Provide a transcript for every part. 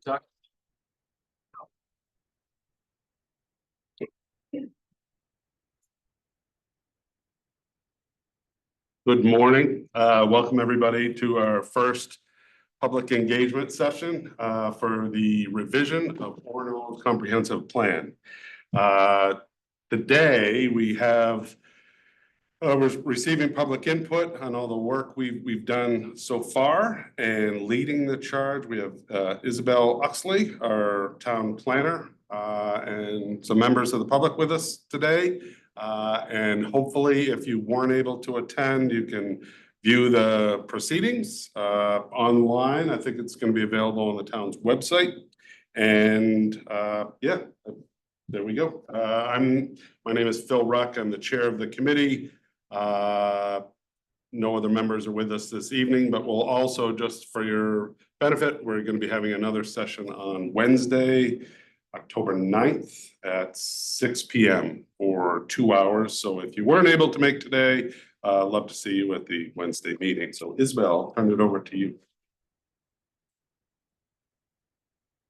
Good morning. Welcome everybody to our first public engagement session for the revision of Orono's comprehensive plan. Today we have we're receiving public input on all the work we've done so far, and leading the charge we have Isabel Uxley, our town planner, and some members of the public with us today. And hopefully, if you weren't able to attend, you can view the proceedings online. I think it's going to be available on the town's website. And yeah, there we go. My name is Phil Ruck. I'm the chair of the committee. No other members are with us this evening, but we'll also, just for your benefit, we're going to be having another session on Wednesday, October 9th at 6 p.m. for 2 hours. So if you weren't able to make today, love to see you at the Wednesday meeting. So Isabel, I'll turn it over to you.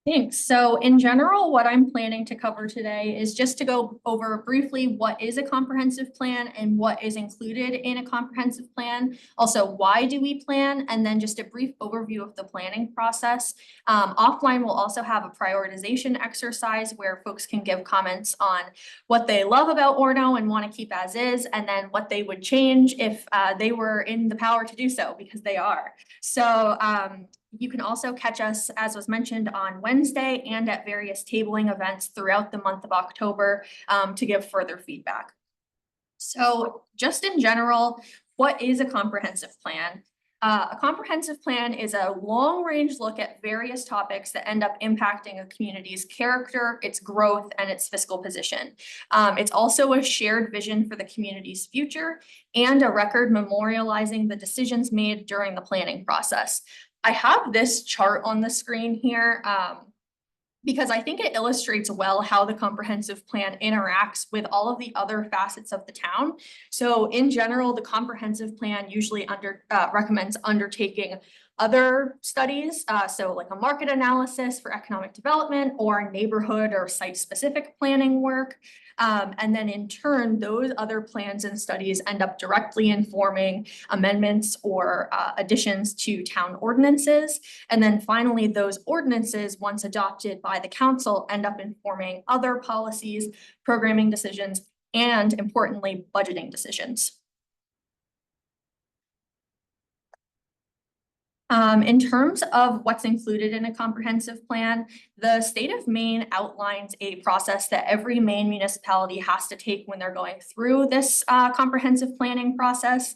Thanks. So in general, what I'm planning to cover today is just to go over briefly what is a comprehensive plan and what is included in a comprehensive plan. Also, why do we plan? And then just a brief overview of the planning process. Offline, we'll also have a prioritization exercise where folks can give comments on what they love about Orono and want to keep as is, and then what they would change if they were in the power to do so, because they are. So you can also catch us, as was mentioned, on Wednesday and at various tabling events throughout the month of October to give further feedback. So just in general, what is a comprehensive plan? A comprehensive plan is a long-range look at various topics that end up impacting a community's character, its growth, and its fiscal position. It's also a shared vision for the community's future and a record memorializing the decisions made during the planning process. I have this chart on the screen here because I think it illustrates well how the comprehensive plan interacts with all of the other facets of the town. So in general, the comprehensive plan usually recommends undertaking other studies, so like a market analysis for economic development or neighborhood or site-specific planning work. And then in turn, those other plans and studies end up directly informing amendments or additions to town ordinances. And then finally, those ordinances, once adopted by the council, end up informing other policies, programming decisions, and importantly, budgeting decisions. In terms of what's included in a comprehensive plan, the state of Maine outlines a process that every Maine municipality has to take when they're going through this comprehensive planning process.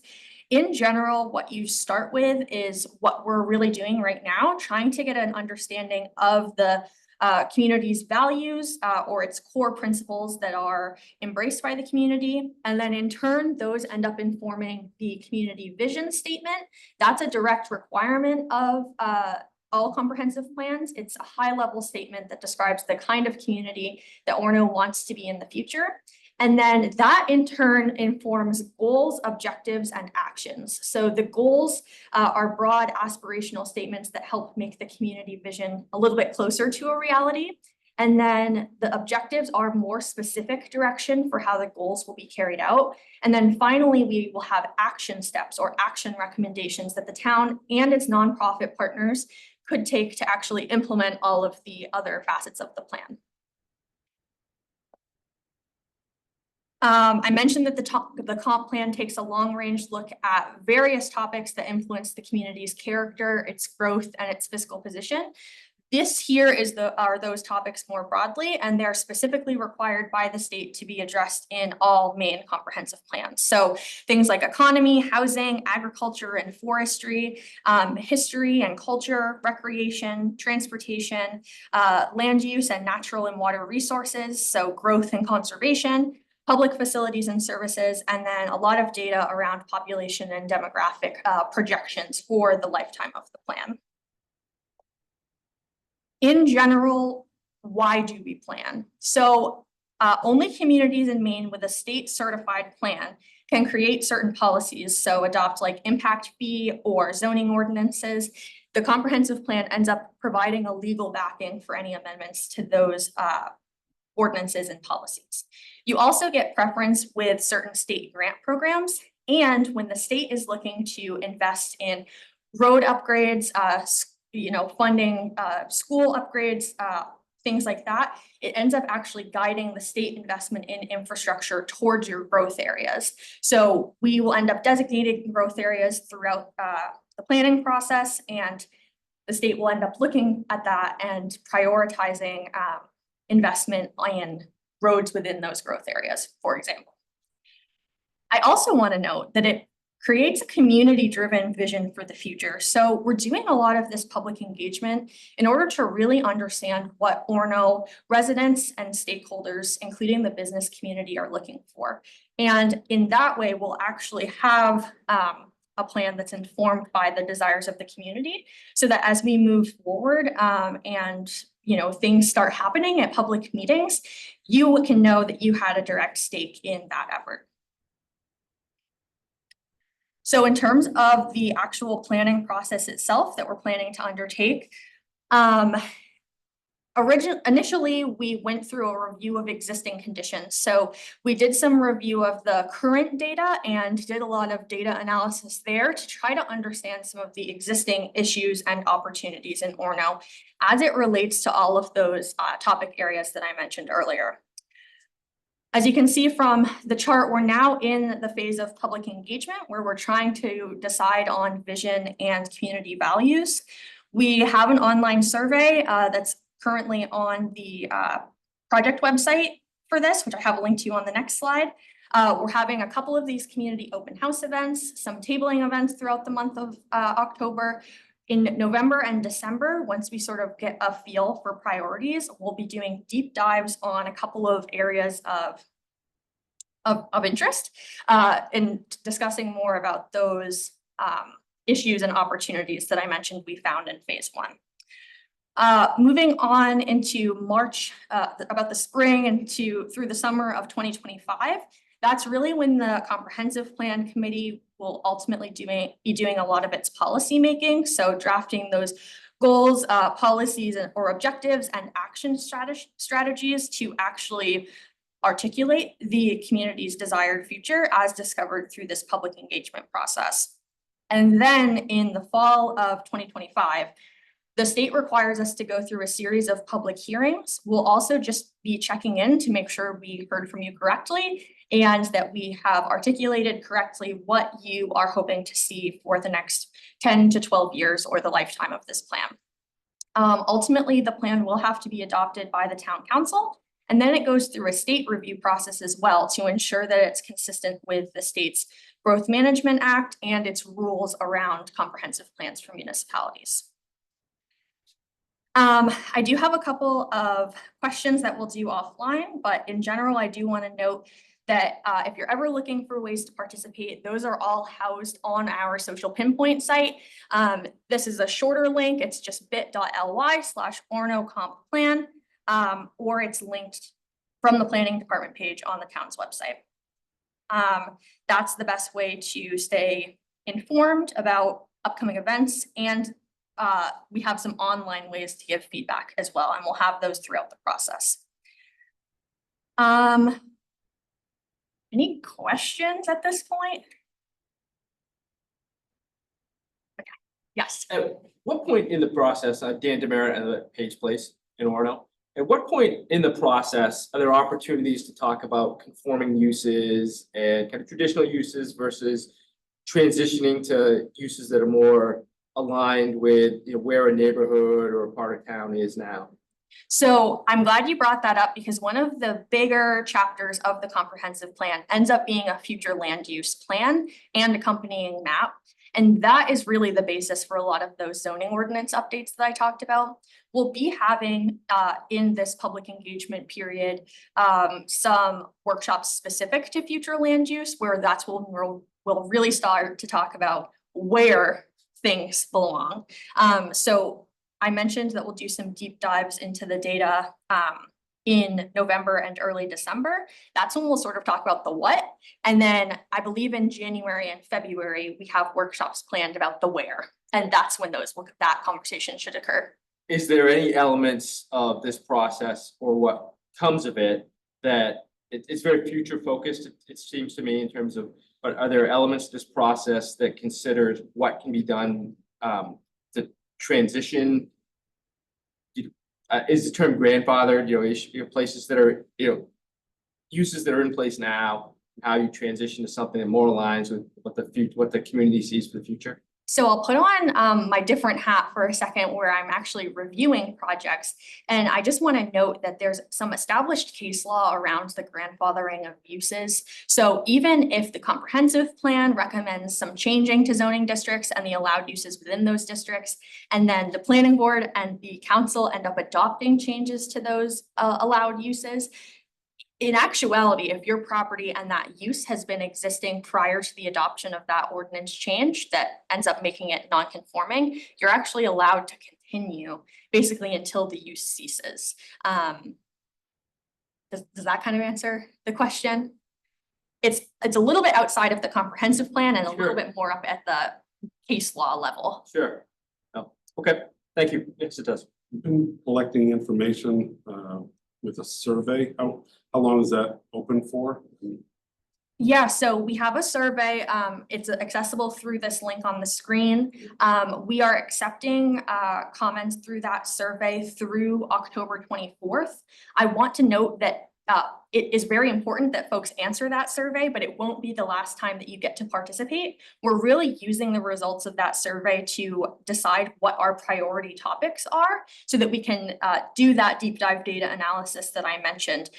In general, what you start with is what we're really doing right now, trying to get an understanding of the community's values or its core principles that are embraced by the community. And then in turn, those end up informing the community vision statement. That's a direct requirement of all comprehensive plans. It's a high-level statement that describes the kind of community that Orono wants to be in the future. And then that in turn informs goals, objectives, and actions. So the goals are broad aspirational statements that help make the community vision a little bit closer to a reality. And then the objectives are more specific direction for how the goals will be carried out. And then finally, we will have action steps or action recommendations that the town and its nonprofit partners could take to actually implement all of the other facets of the plan. I mentioned that the comp plan takes a long-range look at various topics that influence the community's character, its growth, and its fiscal position. This here are those topics more broadly, and they're specifically required by the state to be addressed in all Maine comprehensive plans. So things like economy, housing, agriculture and forestry, history and culture, recreation, transportation, land use and natural and water resources, so growth and conservation, public facilities and services, and then a lot of data around population and demographic projections for the lifetime of the plan. In general, why do we plan? So only communities in Maine with a state certified plan can create certain policies, so adopt like impact fee or zoning ordinances. the comprehensive plan ends up providing a legal backing for any amendments to those ordinances and policies. You also get preference with certain state grant programs, and when the state is looking to invest in road upgrades, funding school upgrades, things like that, it ends up actually guiding the state investment in infrastructure towards your growth areas. So we will end up designating growth areas throughout the planning process, and the state will end up looking at that and prioritizing investment in roads within those growth areas, for example. I also want to note that it creates a community-driven vision for the future. So we're doing a lot of this public engagement in order to really understand what Orono residents and stakeholders, including the business community, are looking for. And in that way, we'll actually have a plan that's informed by the desires of the community, so that as we move forward and things start happening at public meetings, you can know that you had a direct stake in that effort. So in terms of the actual planning process itself that we're planning to undertake, initially we went through a review of existing conditions. So we did some review of the current data and did a lot of data analysis there to try to understand some of the existing issues and opportunities in Orono as it relates to all of those topic areas that I mentioned earlier. As you can see from the chart, we're now in the phase of public engagement where we're trying to decide on vision and community values. We have an online survey that's currently on the project website for this, which I have a link to on the next slide. We're having a couple of these community open house events, some tabling events throughout the month of October. In November and December, once we sort of get a feel for priorities, we'll be doing deep dives on a couple of areas of interest and discussing more about those issues and opportunities that I mentioned we found in phase 1. Moving on into March, about the spring and through the summer of 2025, that's really when the comprehensive plan committee will ultimately be doing a lot of its policy making. So drafting those goals, policies, or objectives and action strategies to actually articulate the community's desired future as discovered through this public engagement process. And then in the fall of 2025, the state requires us to go through a series of public hearings. We'll also just be checking in to make sure we heard from you correctly and that we have articulated correctly what you are hoping to see for the next 10 to 12 years or the lifetime of this plan. Ultimately, the plan will have to be adopted by the town council, and then it goes through a state review process as well to ensure that it's consistent with the state's Growth Management Act and its rules around comprehensive plans for municipalities. I do have a couple of questions that we'll do offline, but in general, I do want to note that if you're ever looking for ways to participate, those are all housed on our social pinpoint site. This is a shorter link. It's just bit.ly/OrnoCompPlan, or it's linked from the planning department page on the town's website. That's the best way to stay informed about upcoming events, and we have some online ways to give feedback as well, and we'll have those throughout the process. Any questions at this point? Okay. Yes. At what point in the process, Dan Demerit at Page Place in Orono, at what point in the process are there opportunities to talk about conforming uses and kind of traditional uses versus transitioning to uses that are more aligned with where a neighborhood or a part of town is now? So I'm glad you brought that up, because one of the bigger chapters of the comprehensive plan ends up being a future land use plan and accompanying map. And that is really the basis for a lot of those zoning ordinance updates that I talked about. We'll be having in this public engagement period some workshops specific to future land use, where that's when we'll really start to talk about where things belong. So I mentioned that we'll do some deep dives into the data in November and early December. That's when we'll sort of talk about the what. And then I believe in January and February, we have workshops planned about the where And that's when that conversation should occur. Is there any elements of this process or what comes of it that it's very future focused, it seems to me, in terms of, but are there elements of this process that considers what can be done to transition? Is the term grandfathered, places that are, uses that are in place now, how you transition to something that more aligns with what the community sees for the future? So I'll put on my different hat for a second where I'm actually reviewing projects. And I just want to note that there's some established case law around the grandfathering of uses. So even if the comprehensive plan recommends some changing to zoning districts and the allowed uses within those districts, and then the planning board and the council end up adopting changes to those allowed uses, in actuality, if your property and that use has been existing prior to the adoption of that ordinance change that ends up making it non-conforming, you're actually allowed to continue basically until the use ceases. Does that kind of answer the question? It's a little bit outside of the comprehensive plan and a little bit more up at the case law level. Sure. Oh, okay, thank you. Yes, it does. We've been collecting information with a survey. How long is that open for? Yeah, so we have a survey. It's accessible through this link on the screen. We are accepting comments through that survey through October 24th. I want to note that it is very important that folks answer that survey, but it won't be the last time that you get to participate. We're really using the results of that survey to decide what our priority topics are so that we can do that deep dive data analysis that I mentioned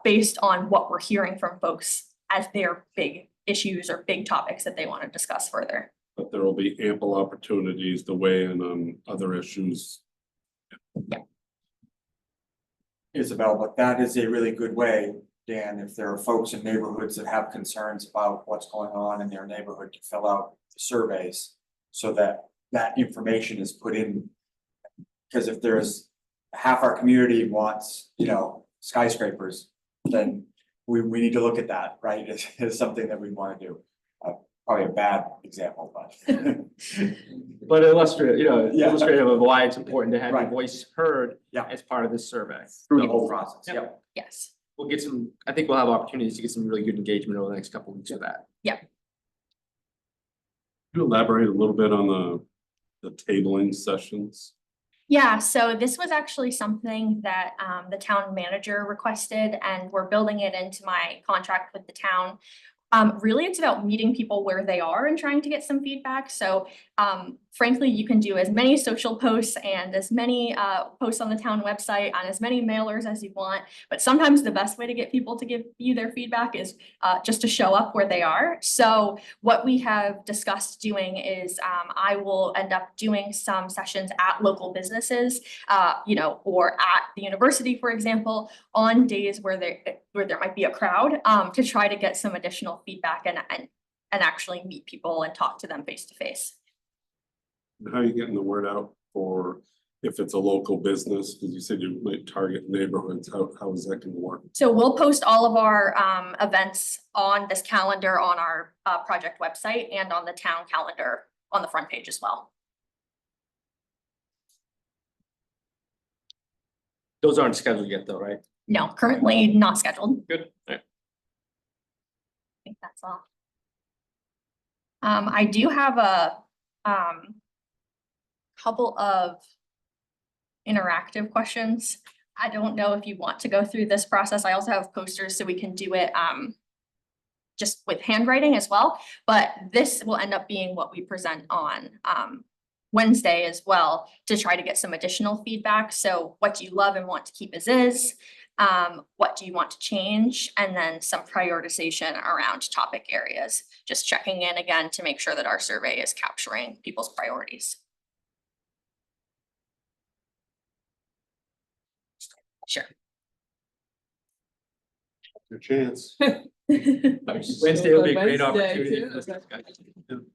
based on what we're hearing from folks as their big issues or big topics that they want to discuss further. But there will be ample opportunities to weigh in on other issues. Yeah. Isabel, but that is a really good way, Dan, if there are folks in neighborhoods that have concerns about what's going on in their neighborhood, to fill out the surveys so that that information is put in. Because if there's half our community wants, skyscrapers, then we need to look at that, right? It's something that we want to do. Probably a bad example, but. But illustrative, Yeah. illustrative of why it's important to have your Right. voice heard Yeah. as part of this survey. Through the whole process, Yep. yep. Yes. I think we'll have opportunities to get some really good engagement over the next couple of weeks with that. Could you elaborate a little bit on the tabling sessions? Yeah, so this was actually something that the town manager requested, and we're building it into my contract with the town. Really, it's about meeting people where they are and trying to get some feedback. So frankly, you can do as many social posts and as many posts on the town website and as many mailers as you want. But sometimes the best way to get people to give you their feedback is just to show up where they are. So what we have discussed doing is I will end up doing some sessions at local businesses, or at the university, for example, on days where there might be a crowd, to try to get some additional feedback and actually meet people and talk to them face to face. How are you getting the word out for if it's a local business? Because you said you might target neighborhoods. How is that going to work? So we'll post all of our events on this calendar on our project website and on the town calendar on the front page as well. Those aren't scheduled yet though, right? No, currently not scheduled. Good. All right. I think that's all. I do have a couple of interactive questions. I don't know if you want to go through this process. I also have posters so we can do it just with handwriting as well. But this will end up being what we present on Wednesday as well to try to get some additional feedback. So what do you love and want to keep as is? What do you want to change? And then some prioritization around topic areas. Just checking in again to make sure that our survey is capturing people's priorities. Sure. Your chance. Wednesday will be a great Wednesday, opportunity. too. for this discussion.